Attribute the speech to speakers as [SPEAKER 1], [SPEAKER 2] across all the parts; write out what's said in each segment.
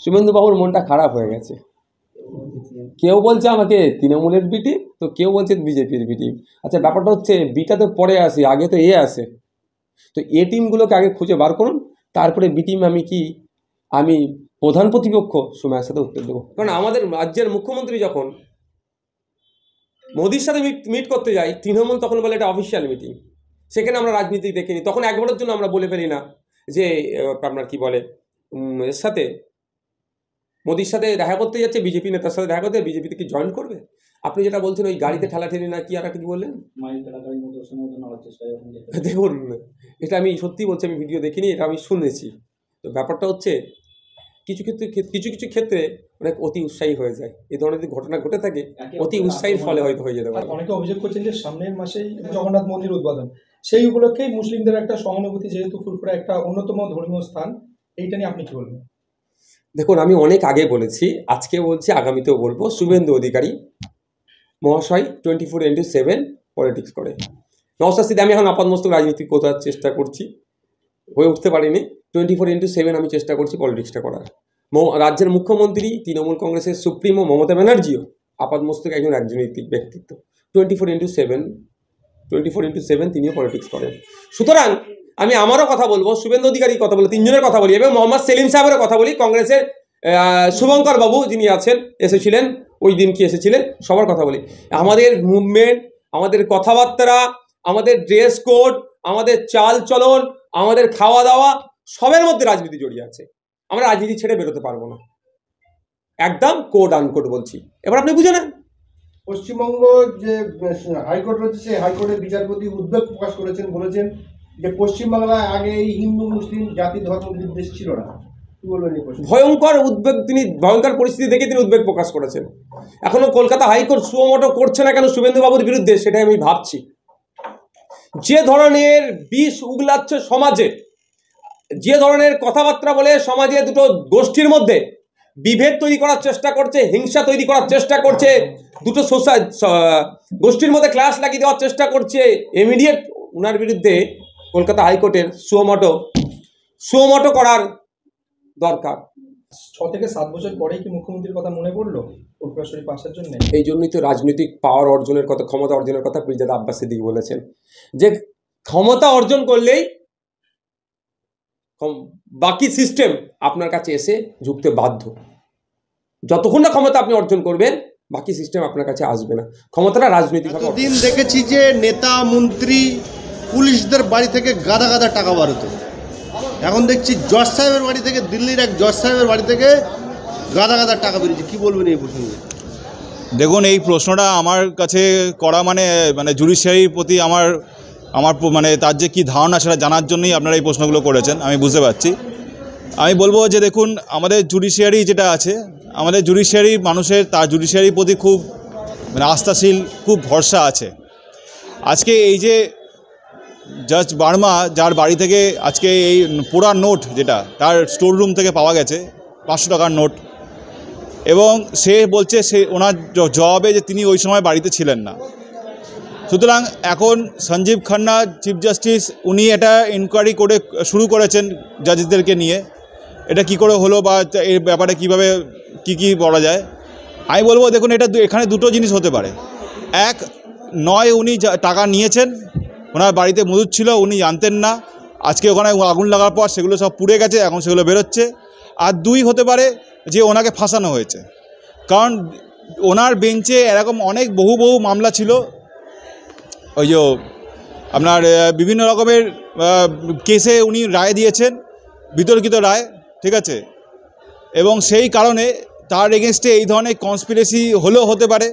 [SPEAKER 1] শুভেন্দুবাবুর মনটা খারাপ হয়ে গেছে। কেউ বলছে আমাকে তৃণমূলের বিটি, তো কেউ বলছে বিজেপির বিটি। আচ্ছা, ব্যাপারটা হচ্ছে বিটা তো পরে আসে, আগে তো এ আসে। তো এ টিমগুলোকে আগে খুঁজে বার করুন, তারপরে বি টিম আমি প্রধান প্রতিপক্ষ সময়ের সাথে উত্তর দেবো। কারণ আমাদের রাজ্যের মুখ্যমন্ত্রী যখন মোদির সাথে মিট করতে যাই, তৃণমূল তখন বলে এটা অফিসিয়াল মিটিং, সেখানে আমরা রাজনীতি দেখিনি। তখন একবারের জন্য আমরা বলে ফেলি না যে আপনার কি বলে এর সাথে মোদির সাথে দেখা করতে যাচ্ছে, বিজেপি নেতার সাথে দেখা করতে, বিজেপিতে কি জয়েন করবে? আপনি যেটা বলছেন ওই গাড়িতে ঠেলাঠেলি না কি আর কি বললেন, দেখুন এটা আমি সত্যি বলছি, আমি ভিডিও দেখিনি, এটা আমি শুনেছি। তো ব্যাপারটা হচ্ছে কিছু ক্ষেত্রে অনেক অতি উৎসাহী হয়ে যায়। এই ধরনের যদি ঘটনা ঘটে থাকে, অতি উৎসাহীর ফলে হয়তো হয়ে যেতে পারে।
[SPEAKER 2] অনেকে অভিযোগ করছেন যে সামনের মাসেই জগন্নাথ মন্দির উদ্বোধন, সেই উপলক্ষেই মুসলিমদের একটা সহানুভূতি, যেহেতু ফুরফুরা একটা অন্যতম ধর্মীয় স্থান, এইটা নিয়ে আপনি কি বলবেন?
[SPEAKER 1] দেখুন, আমি অনেক আগে বলেছি, আজকে বলছি, আগামীতেও বলবো, শুভেন্দু অধিকারী মহাশয় 24/7 পলিটিক্স করে। নওশাদ সিদ্দিকী, আমি এখন আপাতমস্তক রাজনীতি করার চেষ্টা করছি, হয়ে উঠতে পারিনি। 24/7 আমি চেষ্টা করছি পলিটিক্সটা করার। রাজ্যের মুখ্যমন্ত্রী তৃণমূল কংগ্রেসের সুপ্রিমো মমতা ব্যানার্জিও আপাতমস্তক একজন রাজনৈতিক ব্যক্তিত্ব। 24/7 তিনিও পলিটিক্স করেন। সুতরাং আমি আমারও কথা বলবো, শুভেন্দু অধিকারীর কথা বলি, তিনজনের কথা বলি, এবং মোহাম্মদ সেলিম সাহেবেরও কথা বলি, কংগ্রেসের শুভঙ্কর বাবু যিনি আছেন, এসেছিলেন ওই দিন কি এসেছিলেন, সবার কথা বলি। আমাদের মুভমেন্ট, আমাদের কথাবার্তা, আমাদের ড্রেস কোড, আমাদের চাল চলন, আমাদের খাওয়া দাওয়া, সবের মধ্যে রাজনীতি জড়িয়ে আছে। আমরা রাজনীতি ছেড়ে বেরোতে পারবো না, একদম কোড আনকোড বলছি। এবার আপনি বুঝে নেন।
[SPEAKER 3] পশ্চিমবঙ্গ যে হাইকোর্ট রয়েছে, সেই হাইকোর্টের বিচারপতি উদ্বেগ প্রকাশ করেছেন, বলেছেন যে পশ্চিমবাংলায় আগে এই হিন্দু মুসলিম জাতি ধর্ম বিদ্বেষ ছিল না। কি বলবেন?
[SPEAKER 1] ভয়ঙ্কর উদ্বেগ, তিনি ভয়ঙ্কর পরিস্থিতি দেখে তিনি উদ্বেগ প্রকাশ করেছেন। এখনো কলকাতা হাইকোর্ট সুমোটো করছে না কেন শুভেন্দুবাবুর বিরুদ্ধে, সেটাই আমি ভাবছি। যে ধরনের বিষ উগলাচ্ছে সমাজে, যে ধরনের কথাবার্তা বলে সমাজে দুটো গোষ্ঠীর মধ্যে বিভেদ তৈরি করার চেষ্টা করছে, হিংসা তৈরি করার চেষ্টা করছে, দুটো গোষ্ঠীর মধ্যে ক্লাস লাগিয়ে দেওয়ার চেষ্টা করছে, ইমিডিয়েট ওনার বিরুদ্ধে কলকাতা হাইকোর্টের সুমোটো করার দরকার।
[SPEAKER 2] 6 থেকে 7 বছর পরেই কি মুখ্যমন্ত্রীর কথা মনে পড়লো ফুরফুরা শরীফ আসার জন্য?
[SPEAKER 1] এই জন্যই তো রাজনৈতিক পাওয়ার অর্জনের কথা, ক্ষমতা অর্জনের কথা পীরজাদা আব্বাস সিদ্দিকী বলেছেন, যে ক্ষমতা অর্জন করলেই বাকি সিস্টেম আপনার কাছে এসে ঝুঁকতে বাধ্য। যতক্ষণ না ক্ষমতা আপনি অর্জন করবেন, বাকি সিস্টেম আপনার কাছে আসবে না। ক্ষমতাটা রাজনৈতিকভাবে।
[SPEAKER 4] দিন দেখেছি যে নেতা মন্ত্রী পুলিশদের বাড়ি থেকে গাদা গাদা টাকা বার হতো, এখন দেখছি জজ সাহেবের বাড়ি থেকে, দিল্লির এক জজ সাহেবের বাড়ি থেকে গাদা গাদা টাকা বেরিয়েছে। কী বলবেন এই প্রসঙ্গে?
[SPEAKER 5] দেখুন, এই প্রশ্নটা আমার কাছে করা মানে জুডিশিয়ারির প্রতি আমার মানে তার যে কী ধারণা সেটা জানার জন্যই আপনারা এই প্রশ্নগুলো করেছেন, আমি বুঝতে পারছি। আমি বলবো যে দেখুন, আমাদের জুডিশিয়ারি যেটা আছে, আমাদের জুডিশিয়ারি মানুষের তার জুডিশিয়ারির প্রতি খুব মানে আস্থাশীল, খুব ভরসা আছে। আজকে এই যে জাজ বার্মা, যার বাড়ি থেকে আজকে এই পোড়া নোট, যেটা তার স্টোর রুম থেকে পাওয়া গেছে 500 টাকার নোট, এবং সে বলছে সে ওনার জবাবে যে তিনি ওই সময় বাড়িতে ছিলেন না। সুতরাং এখন সঞ্জীব খান্না চিফ জাস্টিস, উনি এটা ইনকোয়ারি করে শুরু করেছেন জাজেসদেরকে নিয়ে, এটা কি করে হলো বা এই ব্যাপারে কীভাবে কী বলা যায়। আমি বলবো দেখুন, এখানে দুটো জিনিস হতে পারে। এক, নয় উনি টাকা নিয়েছেন, ওনার বাড়িতে মজুদ ছিল, উনি জানতেন না, আজকে ওখানে আগুন লাগার পর সেগুলো সব পুড়ে গেছে, এখন সেগুলো বেরোচ্ছে। আর 2 হতে পারে যে ওনাকে ফাঁসানো হয়েছে, কারণ ওনার বেঞ্চে এরকম অনেক বহু মামলা ছিল, ওই যে আপনার বিভিন্ন রকমের কেসে উনি রায় দিয়েছেন, বিতর্কিত রায়, ঠিক আছে, এবং সেই কারণে তার এগেনস্টে এই ধরনের কনস্পিরেসি হলেও হতে পারে।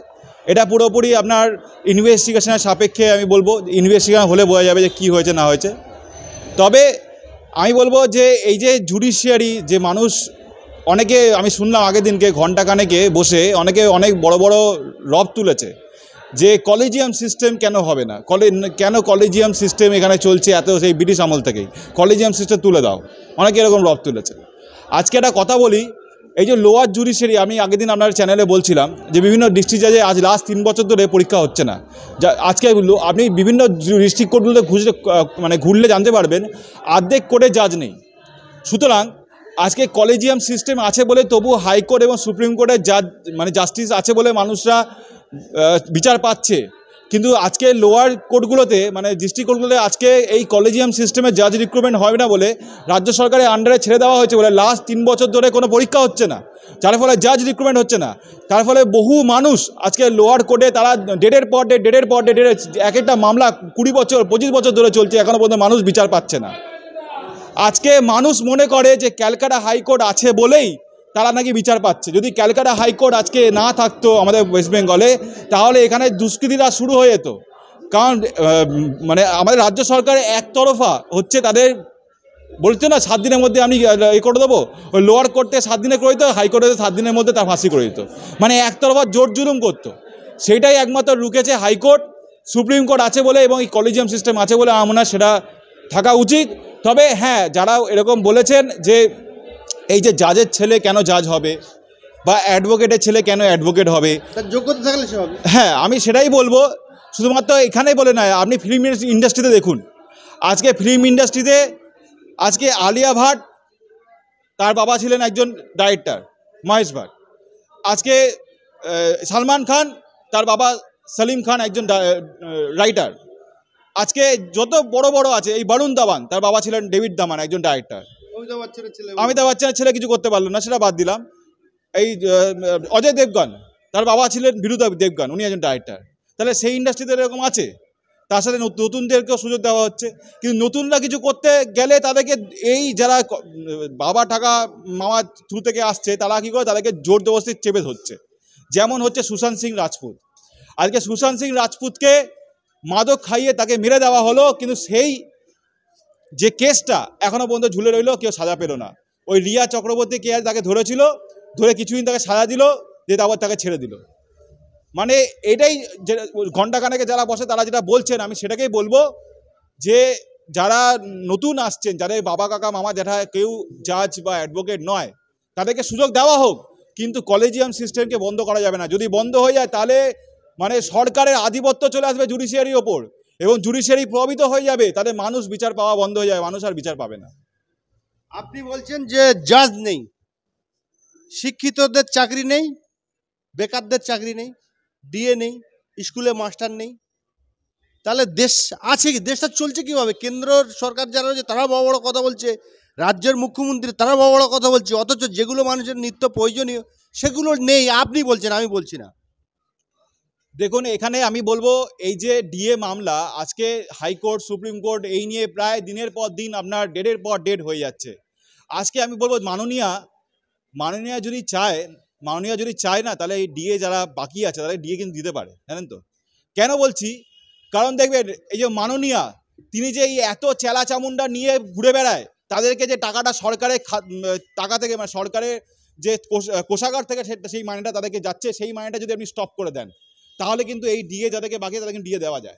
[SPEAKER 5] এটা পুরোপুরি আপনার ইনভেস্টিগেশনের সাপেক্ষে আমি বলবো, ইনভেস্টিগেশন হলে বোঝা যাবে যে কী হয়েছে না হয়েছে। তবে আমি বলবো যে এই যে জুডিশিয়ারি, যে মানুষ অনেকে, আমি শুনলাম আগের দিনকে ঘণ্টাখানেকে বসে অনেক বড় বড় রব তুলেছে যে কলেজিয়াম সিস্টেম কেন হবে না, কেন কলেজিয়াম সিস্টেম এখানে চলছে এত, সেই ব্রিটিশ আমল থেকেই কলেজিয়াম সিস্টেম তুলে দাও, অনেকে এরকম রব তুলেছে। আজকে একটা কথা বলি, এই যে লোয়ার জুডিশিয়ারি, আমি আগের দিন আপনার চ্যানেলে বলছিলাম যে বিভিন্ন ডিস্ট্রিক্ট জাজে আজ লাস্ট 3 বছর ধরে পরীক্ষা হচ্ছে না। আজকে আপনি বিভিন্ন ডিস্ট্রিক্ট কোর্টগুলোতে ঘুরলে জানতে পারবেন অর্ধেক কোর্টে জাজ নেই। সুতরাং আজকে কলেজিয়াম সিস্টেম আছে বলে তবু হাইকোর্ট এবং সুপ্রিম কোর্টের জাস্টিস আছে বলে মানুষরা বিচার পাচ্ছে, কিন্তু আজকে লোয়ার কোর্টগুলোতে ডিস্ট্রিক্ট কোর্টগুলোতে আজকে এই কলেজিয়াম সিস্টেমে জাজ রিক্রুটমেন্ট হবে না বলে রাজ্য সরকারের আন্ডারে ছেড়ে দেওয়া হয়েছে বলে লাস্ট 3 বছর ধরে কোনো পরীক্ষা হচ্ছে না, যার ফলে জাজ রিক্রুটমেন্ট হচ্ছে না। তার ফলে বহু মানুষ আজকে লোয়ার কোর্টে তারা ডেটের পর ডেট এক একটা মামলা 20 বছর 25 বছর ধরে চলছে, এখনও পর্যন্ত মানুষ বিচার পাচ্ছে না। আজকে মানুষ মনে করে যে ক্যালকাটা হাইকোর্ট আছে বলেই তারা নাকি বিচার পাচ্ছে। যদি ক্যালকাটা হাইকোর্ট আজকে না থাকতো আমাদের ওয়েস্ট বেঙ্গলে, তাহলে এখানে দুষ্কৃতিরা শুরু হয়ে যেত। কারণ আমাদের রাজ্য সরকার একতরফা হচ্ছে, তাদের বলছে না 7 দিনের মধ্যে আমি করে দেবো, ওই লোয়ার কোর্টে 7 দিনে করে দিত, হাইকোর্টে 7 দিনের মধ্যে তার ফাঁসি করে দিত, একতরফা জোর জুলুম করতো। সেইটাই একমাত্র রুকেছে হাইকোর্ট, সুপ্রিম কোর্ট আছে বলে এবং এই কলেজিয়াম সিস্টেম আছে বলে আমার মনে হয় সেটা থাকা উচিত। তবে হ্যাঁ, যারা এরকম বলেছেন যে এই যে জাজের ছেলে কেন জাজ হবে বা অ্যাডভোকেটের ছেলে কেন অ্যাডভোকেট হবে,
[SPEAKER 4] তার যোগ্যতা থাকলে সে হবে।
[SPEAKER 5] হ্যাঁ, আমি সেটাই বলবো। শুধুমাত্র এখানেই বলে নয়, আপনি ফিল্ম ইন্ডাস্ট্রিতে দেখুন, আজকে ফিল্ম ইন্ডাস্ট্রিতে আজকে আলিয়া ভাট তার বাবা ছিলেন একজন ডাইরেক্টর মহেশ ভাট, আজকে সালমান খান তার বাবা সলিম খান একজন রাইটার, আজকে যত বড় বড় আছে, এই বরুণ ধাওয়ান তার বাবা ছিলেন ডেভিড ধাওয়ান একজন ডাইরেক্টর, অমিতাভ বচ্চনের ছেলে কিছু করতে পারলো না, সেটা বাদ দিলাম। এই অজয় দেবগন তার বাবা ছিলেন বিরুদ্ধ দেবগন, উনি একজন ডাইরেক্টর। তাহলে সেই ইন্ডাস্ট্রিতে এরকম আছে, তার সাথে নতুনদেরকেও সুযোগ দেওয়া হচ্ছে, কিন্তু নতুনরা কিছু করতে গেলে তাদেরকে এই যারা বাবা টাকা মামা থ্রু থেকে আসছে তারা কী করে, তাদেরকে জোর জবরদস্তি চেপে ধরছে। যেমন হচ্ছে সুশান্ত সিং রাজপুত, আজকে সুশান্ত সিং রাজপুতকে মাদক খাইয়ে তাকে মেরে দেওয়া হলো, কিন্তু সেই যে কেসটা এখনও পর্যন্ত ঝুলে রইল, কেউ সাজা পেল না। ওই রিয়া চক্রবর্তী কে তাকে ধরেছিল, ধরে কিছুদিন তাকে সাজা দিল, দিয়ে তারপর তাকে ছেড়ে দিল। এটাই যে ঘণ্টাখানেকে যারা বসে তারা যেটা বলছেন, আমি সেটাকেই বলবো যে যারা নতুন আসছেন, যাদের বাবা কাকা মামা জ্যাঠা কেউ জাজ বা অ্যাডভোকেট নয়, তাদেরকে সুযোগ দেওয়া হোক, কিন্তু কলেজিয়াম সিস্টেমকে বন্ধ করা যাবে না। যদি বন্ধ হয়ে যায় তাহলে সরকারের আধিপত্য চলে আসবে জুডিশিয়ারির ওপর এবং জুডিশিয়ারি প্রভাবিত হয়ে যাবে, তাদের মানুষ বিচার পাওয়া বন্ধ হয়ে যাবে, মানুষ আর বিচার পাবে না।
[SPEAKER 4] আপনি বলছেন যে জাজ নেই, শিক্ষিতদের চাকরি নেই, বেকারদের চাকরি নেই, ডিএ নেই, স্কুলে মাস্টার নেই, তাহলে দেশ আছে কি? দেশটা চলছে কীভাবে? কেন্দ্র সরকার যারা রয়েছে তারা বড় বড় কথা বলছে, রাজ্যের মুখ্যমন্ত্রী তারা বড় বড় কথা বলছে, অথচ যেগুলো মানুষের নিত্য প্রয়োজনীয় সেগুলো নেই। আপনি বলছেন, আমি বলছি না।
[SPEAKER 5] দেখুন, এখানে আমি বলবো এই যে ডিএ মামলা আজকে হাইকোর্ট সুপ্রিম কোর্ট এই নিয়ে প্রায় দিনের পর দিন আপনার ডেটের পর ডেট হয়ে যাচ্ছে। আজকে আমি বলবো মাননীয়া যদি চায় না, তাহলে এই ডিএ যারা বাকি আছে তাহলে ডিএ কিন্তু দিতে পারে, জানেন তো কেন বলছি? কারণ দেখবেন এই যে মাননীয়া, তিনি যে এই এত চেলা চামুন্ডা নিয়ে ঘুরে বেড়ায়, তাদেরকে যে টাকাটা সরকারের টাকা থেকে সরকারের যে কোষাগার থেকে সেই মাইনেটা তাদেরকে যাচ্ছে, সেই মাইনেটা যদি আপনি স্টপ করে দেন, তাহলে কিন্তু এই ডিএ যাদেরকে বাকি তাদেরকে ডিএ দেওয়া যায়।